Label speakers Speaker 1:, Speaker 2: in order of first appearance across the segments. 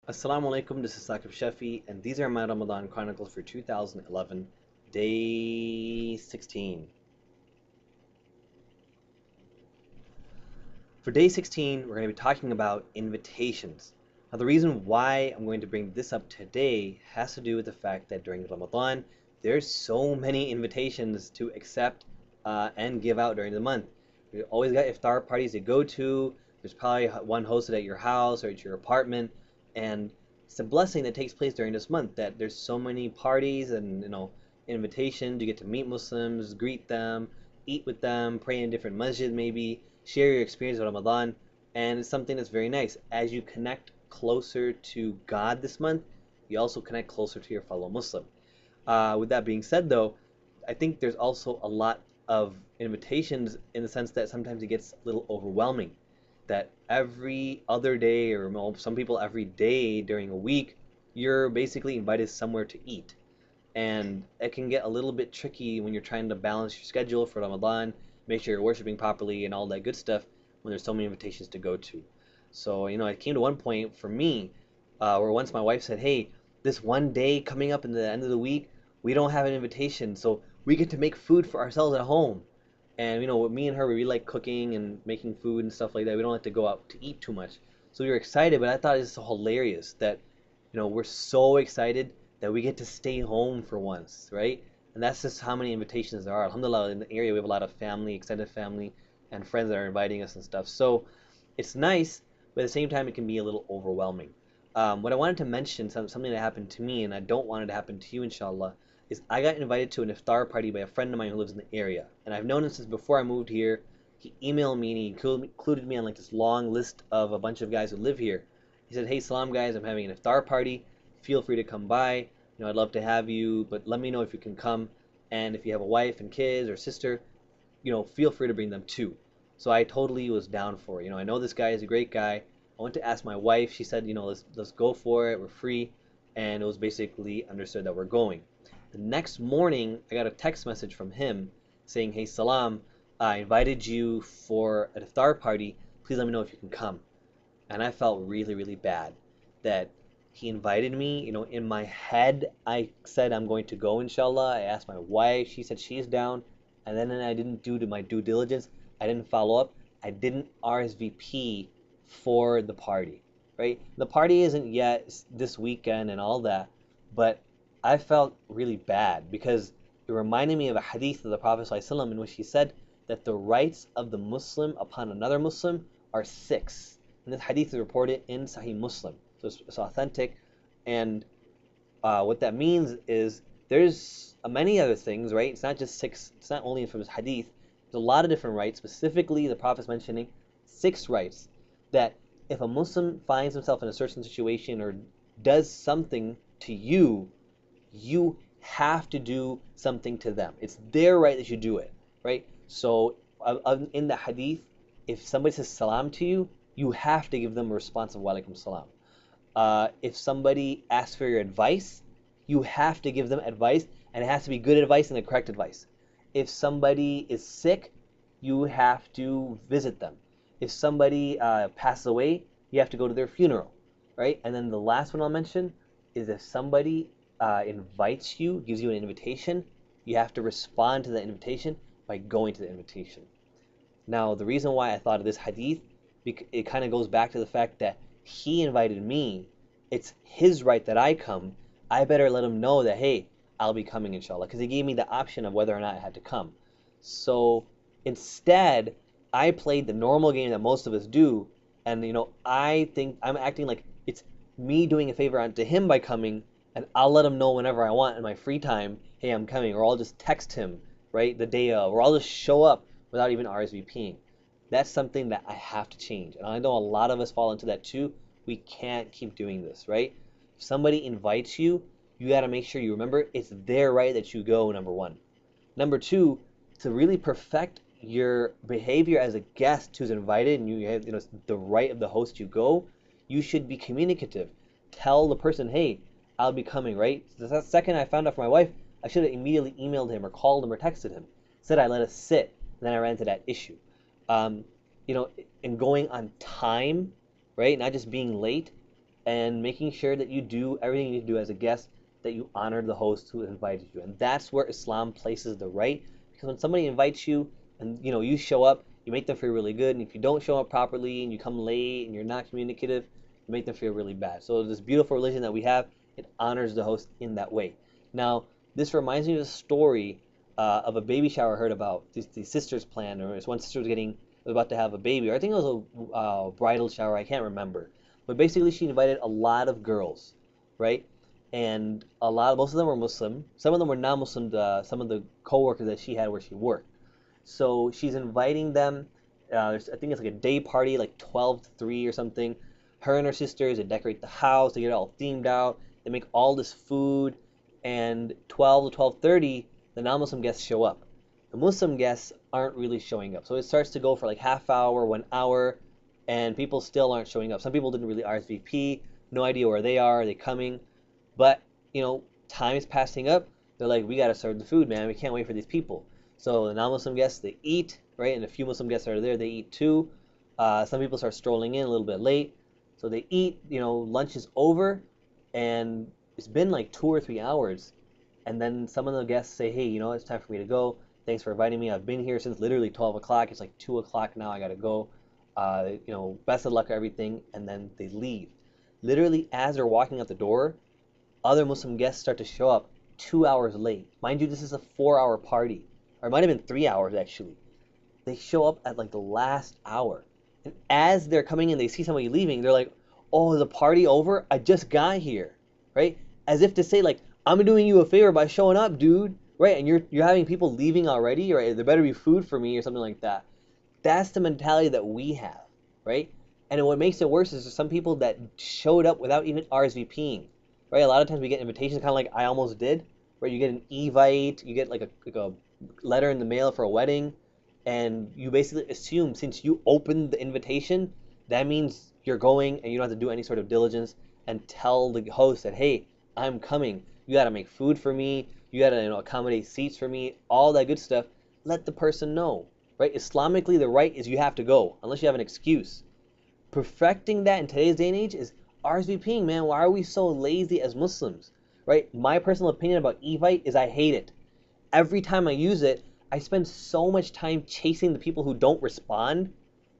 Speaker 1: Assalamu alaikum, this is SaqibSaab, and these are my Ramadan Chronicles for 2011, day 16. For day 16, we're going to be talking about invitations. Now, the reason why I'm going to bring this up today has to do with the fact that during Ramadan, there's so many invitations to accept and give out during the month. We always got iftar parties to go to. There's probably one hosted at your house or at your apartment, and it's a blessing that takes place during this month that there's so many parties and invitations. You get to meet Muslims, greet them, eat with them, pray in different masjid maybe, share your experience of Ramadan, and it's something that's very nice. As you connect closer to God this month, you also connect closer to your fellow Muslim. With that being said, though, I think there's also a lot of invitations in the sense that sometimes it gets a little overwhelming. That every other day, or well, some people every day during a week, you're basically invited somewhere to eat. And it can get a little bit tricky when you're trying to balance your schedule for Ramadan, make sure you're worshiping properly and all that good stuff when there's so many invitations to go to. So, it came to one point for me where once my wife said, hey, this one day coming up in the end of the week, we don't have an invitation, so we get to make food for ourselves at home. And with me and her, we really like cooking and making food and stuff like that. We don't like to go out to eat too much. So we were excited, but I thought it was so hilarious that, we're so excited that we get to stay home for once, right? And that's just how many invitations there are. Alhamdulillah, in the area we have a lot of family, extended family, and friends that are inviting us and stuff. So it's nice, but at the same time, it can be a little overwhelming. What I wanted to mention, something that happened to me, and I don't want it to happen to you, inshallah, is I got invited to an iftar party by a friend of mine who lives in the area. And I've known him since before I moved here. He emailed me and he included me on like this long list of a bunch of guys who live here. He said, hey, salam guys, I'm having an iftar party. Feel free to come by. I'd love to have you, but let me know if you can come. And if you have a wife and kids or sister, feel free to bring them too. So I totally was down for it. I know this guy is a great guy. I went to ask my wife. She said, let's go for it. We're free. And it was basically understood that we're going. The next morning, I got a text message from him saying, hey, Salam, I invited you for an iftar party. Please let me know if you can come. And I felt really, really bad that he invited me. In my head, I said I'm going to go, inshallah. I asked my wife. She said she's down. And then I didn't do my due diligence. I didn't follow up. I didn't RSVP for the party, right? The party isn't yet this weekend and all that, but I felt really bad because it reminded me of a hadith of the Prophet ﷺ in which he said that the rights of the Muslim upon another Muslim are six. And this hadith is reported in Sahih Muslim, so it's authentic. And what that means is there's many other things, right? It's not just six. It's not only from this hadith. There's a lot of different rights. Specifically, the Prophet's mentioning six rights that if a Muslim finds himself in a certain situation or does something to you, you have to do something to them. It's their right that you do it, right? So in the hadith, if somebody says salam to you, you have to give them a response of wa alaikum salam. If somebody asks for your advice, you have to give them advice, and it has to be good advice and the correct advice. If somebody is sick, you have to visit them. If somebody passes away, you have to go to their funeral, right? And then the last one I'll mention is if somebody invites you, gives you an invitation, you have to respond to the invitation by going to the invitation. Now, the reason why I thought of this hadith, it kind of goes back to the fact that he invited me. It's his right that I come. I better let him know that, hey, I'll be coming, inshallah, because he gave me the option of whether or not I had to come. So instead, I played the normal game that most of us do, and I think I'm acting like it's me doing a favor to him by coming, and I'll let him know whenever I want in my free time, hey, I'm coming, or I'll just text him, right, the day of, or I'll just show up without even RSVPing. That's something that I have to change, and I know a lot of us fall into that too. We can't keep doing this, right? If somebody invites you, you got to make sure you remember it's their right that you go, number one. Number two, to really perfect your behavior as a guest who's invited and you have the right of the host to go, you should be communicative. Tell the person, hey, I'll be coming, right? The second I found out from my wife, I should have immediately emailed him or called him or texted him. Instead, I let it sit, and then I ran into that issue. And going on time, right? Not just being late, and making sure that you do everything you need to do as a guest, that you honor the host who invited you. And that's where Islam places the right, because when somebody invites you and you show up, you make them feel really good. And if you don't show up properly and you come late and you're not communicative, you make them feel really bad. So this beautiful religion that we have, it honors the host in that way. Now, this reminds me of a story of a baby shower I heard about. These sisters planned, or this one sister was about to have a baby, or I think it was a bridal shower. I can't remember, but basically she invited a lot of girls, right? And most of them were Muslim. Some of them were non-Muslim. Some of the co-workers that she had where she worked. So she's inviting them. I think it's like a day party, like 12 to 3 or something. Her and her sisters, they decorate the house. They get it all themed out. They make all this food. And 12 to 12:30, the non-Muslim guests show up. The Muslim guests aren't really showing up. So it starts to go for like half hour, 1 hour, and people still aren't showing up. Some people didn't really RSVP, no idea where they are coming? But, time is passing up. They're like, we got to serve the food, man. We can't wait for these people. So the non-Muslim guests, they eat, right? And a few Muslim guests are there, they eat too. Some people start strolling in a little bit late. So they eat, lunch is over, and it's been like 2 or 3 hours. And then some of the guests say, hey, it's time for me to go. Thanks for inviting me. I've been here since literally 12 o'clock. It's like 2 o'clock now. I got to go. Best of luck, everything. And then they leave. Literally, as they're walking out the door, other Muslim guests start to show up 2 hours late. Mind you, this is a 4-hour party. Or it might have been 3 hours, actually. They show up at like the last hour. And as they're coming in, they see somebody leaving. They're like, oh, is the party over? I just got here. Right? As if to say, like, I'm doing you a favor by showing up, dude. Right? And you're having people leaving already. Right? There better be food for me or something like that. That's the mentality that we have. Right? And what makes it worse is there's some people that showed up without even RSVPing. Right? A lot of times we get invitations kind of like I almost did. Right? You get an evite. You get like a letter in the mail for a wedding. And you basically assume since you opened the invitation, that means you're going and you don't have to do any sort of diligence and tell the host that, hey, I'm coming. You got to make food for me. You got to accommodate seats for me. All that good stuff. Let the person know. Right? Islamically, the right is you have to go unless you have an excuse. Perfecting that in today's day and age is RSVPing, man. Why are we so lazy as Muslims? Right? My personal opinion about evite is I hate it. Every time I use it, I spend so much time chasing the people who don't respond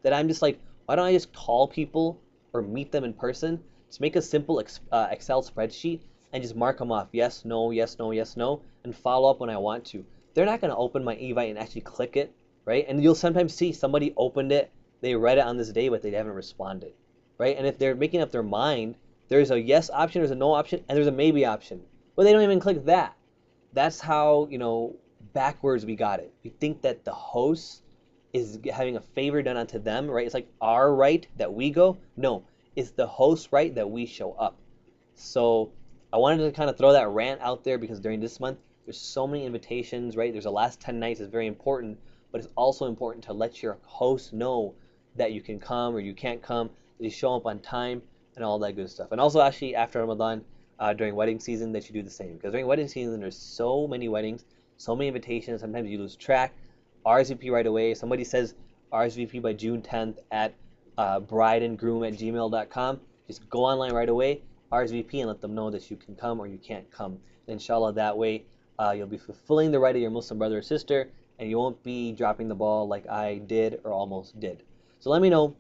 Speaker 1: that I'm just like, why don't I just call people or meet them in person? Just make a simple Excel spreadsheet and just mark them off. Yes, no, yes, no, yes, no, and follow up when I want to. They're not going to open my evite and actually click it, right? And you'll sometimes see somebody opened it, they read it on this day, but they haven't responded, right? And if they're making up their mind, there's a yes option, there's a no option, and there's a maybe option. But they don't even click that. That's how, backwards we got it. We think that the host is having a favor done unto them, right? It's like our right that we go. No, it's the host's right that we show up. So I wanted to kind of throw that rant out there because during this month, there's so many invitations, right? There's the last 10 nights is very important, but it's also important to let your host know that you can come or you can't come, that you show up on time and all that good stuff. And also actually after Ramadan, during wedding season, that you do the same. Because during wedding season, there's so many weddings, so many invitations, sometimes you lose track. RSVP right away. If somebody says RSVP by June 10th at brideandgroom@gmail.com. Just go online right away, RSVP, and let them know that you can come or you can't come. And inshallah, that way you'll be fulfilling the right of your Muslim brother or sister, and you won't be dropping the ball like I did or almost did. So let me know.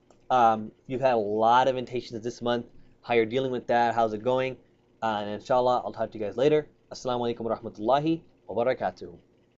Speaker 1: You've had a lot of invitations this month, how you're dealing with that, how's it going, and inshallah, I'll talk to you guys later. Assalamu alaikum wa rahmatullahi wa barakatuh.